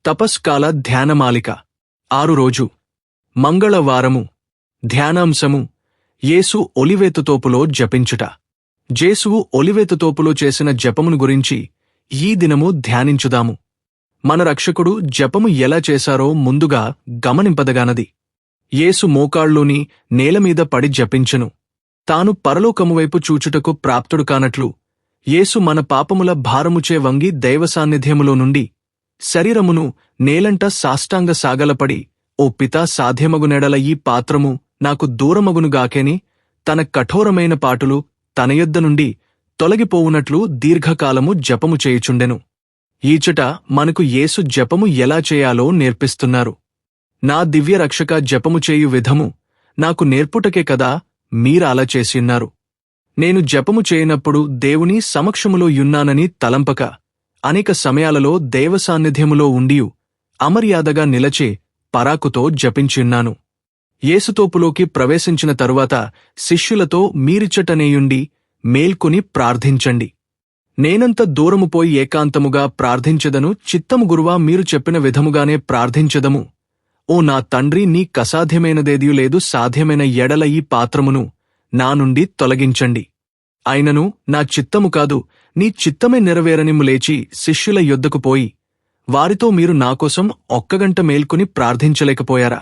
తపస్కాల ధ్యానమాలిక 6 రోజు మంగళవారము ధ్యానాంశము యేసు ఒలివేతుతోపులో జపించుట. జేసువు ఒలివేతుతోపులో చేసిన జపమును గురించి ఈ దినము ధ్యానించుదాము. మన రక్షకుడు జపము ఎలా చేశారో ముందుగా గమనింపదగానది. యేసు మోకాళ్ళూని నేలమీద పడి జపించెను. తాను పరలోకమువైపు చూచుటకు ప్రాప్తుడు కానట్లు యేసు మన పాపముల భారముచే వంగి దైవసాన్నిధ్యములో నుండి శరీరమును నేలంట సాష్టాంగ సాగలపడి, ఓ పితా, సాధ్యమగునెడల ఈ పాత్రము నాకు దూరమగునుగాకేని తన కఠోరమైన పాటులు తన యొద్ద నుండి తొలగిపోవునట్లు దీర్ఘకాలము జపము చేయుచుండెను. ఈచట మనకు యేసు జపము ఎలా చేయాలో నేర్పిస్తున్నారు. నా దివ్య రక్షక జపము చేయు విధము నాకు నేర్పుటకే కదా మీరలా చేసియున్నారు. నేను జపము చేయనప్పుడు దేవుని సమక్షములో యున్నానని తలంపక అనేక సమయాలలో దైవసాన్నిధ్యములో ఉండియు అమర్యాదగా నిలచే పరాకుతో జపించియున్నాను. యేసుతోపులోకి ప్రవేశించిన తరువాత శిష్యులతో మీరిచ్చటనేయుండి మేల్కొని ప్రార్థించండి. నేనంత దూరము పోయి ఏకాంతముగా ప్రార్థించెదను, చిత్తము గురువా మీరు చెప్పిన విధముగానే ప్రార్థించెదము. ఓ నా తండ్రి, నీ కసాధ్యమైనదేదియు లేదు, సాధ్యమైన ఎడల ఈ పాత్రమును నా నుండి తొలగించండి. అయినను నా చిత్తము కాదు, నీ చిత్తమే నెరవేరనిమ్ము. లేచి శిష్యుల యొద్దకు పోయి వారితో, మీరు నాకోసం 1 గంట మేల్కొని ప్రార్థించలేకపోయారా?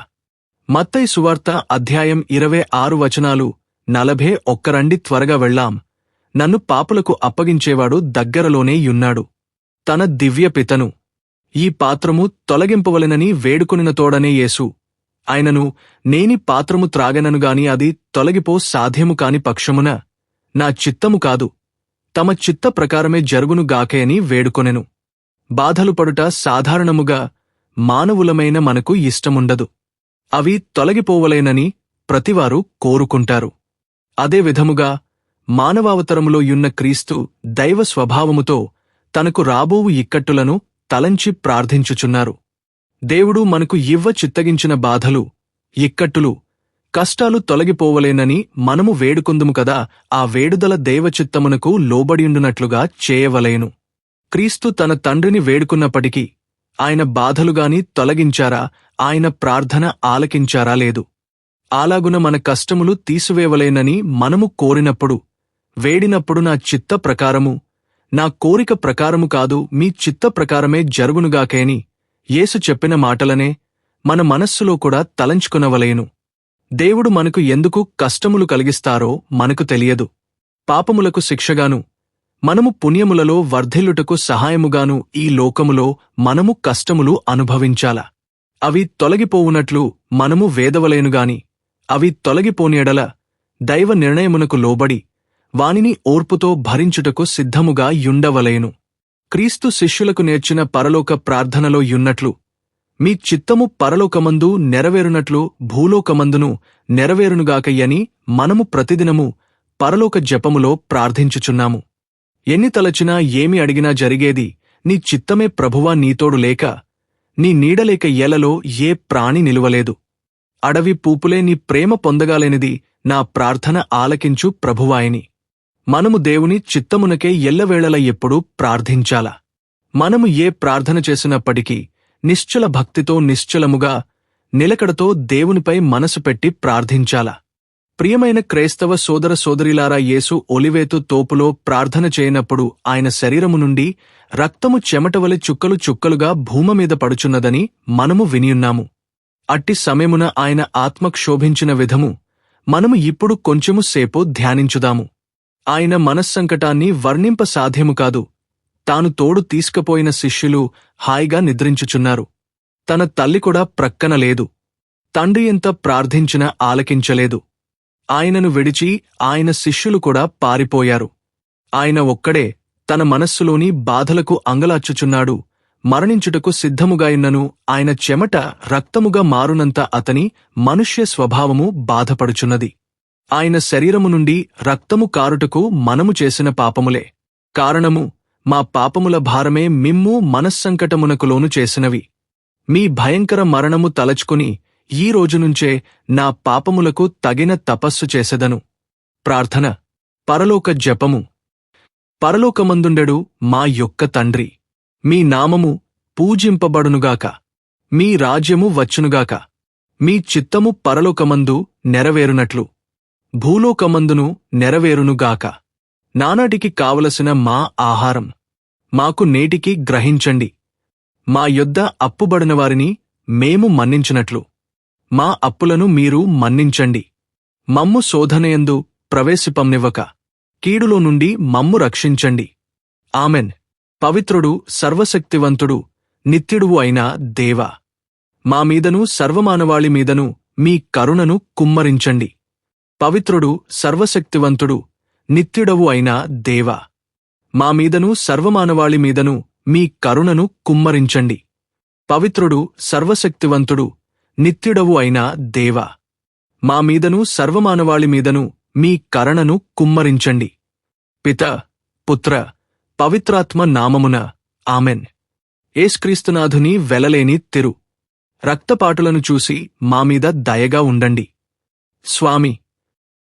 మత్తయి సువార్త అధ్యాయం 26 41 రండి, త్వరగా వెళ్ళాం. నన్ను పాపులకు అప్పగించేవాడు దగ్గరలోనే యున్నాడు. తన దివ్య పితను ఈ పాత్రము తొలగింపవలెనని వేడుకొనిన తోడనే యేసు ఆయనను, నేని పాత్రము త్రాగెననుగాని అది తొలగిపో సాధ్యము కాని పక్షమున నా చిత్తము కాదు, తమ చిత్త ప్రకారమే జరుగును గాకే అని వేడుకొనెను. బాధలు పడుట సాధారణముగా మానవులమైన మనకు ఇష్టముండదు. అవి తొలగిపోవలేనని ప్రతివారు కోరుకుంటారు. అదే విధముగా మానవావతరములో యున్న క్రీస్తు దైవ స్వభావముతో తనకు రాబోవు ఇక్కట్టులను తలంచి ప్రార్థించుచున్నారు. దేవుడు మనకు చిత్తగించిన బాధలు, ఇక్కట్టులు, కష్టాలు తొలగిపోవలేనని మనము వేడుకొందుము కదా. ఆ వేడుదల దైవచిత్తమునకు లోబడియుండునట్లుగా చేయవలెను. క్రీస్తు తన తండ్రిని వేడుకున్నప్పటికీ ఆయన బాధలుగాని తొలగించారా? ఆయన ప్రార్థన ఆలకించారా? లేదు. అలాగున మన కష్టములు తీసివేవలేనని మనము కోరినప్పుడు, వేడినప్పుడు, నా చిత్త ప్రకారము, నా కోరిక ప్రకారము కాదు, మీ చిత్త ప్రకారమే జరుగునుగాకేని యేసు చెప్పిన మాటలనే మన మనస్సులో కూడా తలంచుకొనవలెను. దేవుడు మనకు ఎందుకు కష్టములు కలిగిస్తారో మనకు తెలియదు. పాపములకు శిక్షగాను, మనము పుణ్యములలో వర్ధిల్లుటకు సహాయముగాను ఈ లోకములో మనము కష్టములు అనుభవించాలా. అవి తొలగిపోవునట్లు మనము వేదవలేనుగాని, అవి తొలగిపోని ఎడల దైవ నిర్ణయమునకు లోబడి వానిని ఓర్పుతో భరించుటకు సిద్ధముగా యుండవలేను. క్రీస్తు శిష్యులకు నేర్చిన పరలోక ప్రార్థనలో యున్నట్లు, మీ చిత్తము పరలోకమందు నెరవేరునట్లు భూలోకమందును నెరవేరునుగాకయ్యని మనము ప్రతిదినము పరలోక జపములో ప్రార్థించుచున్నాము. ఎన్ని తలచినా ఏమి అడిగినా జరిగేది నీ చిత్తమే ప్రభువా. నీతోడు లేక, నీ నీడలేక ఏలలో ఏ ప్రాణి నిలువలేదు. అడవి పూపులే నీ ప్రేమ పొందగాలేనిది నా ప్రార్థన ఆలకించు ప్రభువాయని. మనము దేవుని చిత్తమునకే ఎల్లవేళల ఎప్పుడూ ప్రార్థించాలా. మనము ఏ ప్రార్థన చేసినప్పటికీ నిశ్చల భక్తితో, నిశ్చలముగా, నిలకడతో దేవునిపై మనసు పెట్టి ప్రార్థించాలా. ప్రియమైన క్రైస్తవ సోదర సోదరిలారా, యేసు ఒలివేతు తోపులో ప్రార్థన చేయనప్పుడు ఆయన శరీరము నుండి రక్తము చెమటవలె చుక్కలు చుక్కలుగా భూమమీద పడుచున్నదని మనము వినియున్నాము. అట్టి సమయమున ఆయన ఆత్మ క్షోభించిన విధము మనము ఇప్పుడు కొంచెము సేపు ధ్యానించుదాము. ఆయన మనస్సంకటాన్ని వర్ణింప సాధ్యము కాదు. తాను తోడు తీసుకుపోయిన శిష్యులు హాయిగా నిద్రించుచున్నారు. తన తల్లి కూడా ప్రక్కన లేదు. తండ్రి ఎంత ప్రార్థించినా ఆలకించలేదు. ఆయనను విడిచి ఆయన శిష్యులు కూడా పారిపోయారు. ఆయన ఒక్కడే తన మనస్సులోని బాధలకు అంగలార్చుచున్నాడు. మరణించుటకు సిద్ధముగాయున్నను ఆయన చెమట రక్తముగా మారునంత అతని మనుష్య స్వభావము బాధపడుచున్నది. ఆయన శరీరము నుండి రక్తము కారుటకు మనము చేసిన పాపములే కారణము. మా పాపముల భారమే మిమ్ము మనస్సంకటమునకు లోను చేసినవి. మీ భయంకర మరణము తలచుకుని ఈ రోజునుంచే నా పాపములకు తగిన తపస్సు చేసెదను. ప్రార్థన. పరలోక జపము. పరలోకమందుండెడు మా యొక్క తండ్రి, మీ నామము పూజింపబడునుగాక. మీ రాజ్యము వచ్చునుగాక. మీ చిత్తము పరలోకమందు నెరవేరునట్లు భూలోకమందును నెరవేరునుగాక. నానాటికి కావలసిన మా ఆహారం మాకు నేటికి గ్రహించండి. మా యొద్ద అప్పుబడిన వారిని మేము మన్నించినట్లు మా అప్పులను మీరు మన్నించండి. మమ్ము శోధనయందు ప్రవేశిపంనివ్వక కీడులో నుండి మమ్ము రక్షించండి. ఆమెన్. పవిత్రుడు, సర్వశక్తివంతుడు, నిత్యుడువు అయిన దేవా, మా మీదను సర్వమానవాళి మీదను మీ కరుణను కుమ్మరించండి. పవిత్రుడు, సర్వశక్తివంతుడు, నిత్యుడవు అయిన దేవా, మా మీదను సర్వమానవాళి మీదను మీ కరుణను కుమ్మరించండి. పవిత్రుడు, సర్వశక్తివంతుడు, నిత్యుడవు అయిన దేవా, మా మీదను సర్వమానవాళి మీదను మీ కరుణను కుమ్మరించండి. పిత, పుత్ర, పవిత్రాత్మ నామమున ఆమెన్. యేసుక్రీస్తునాథుని వెలలేని తిరు రక్తపాటులను చూసి మా మీద దయగా ఉండండి. స్వామి,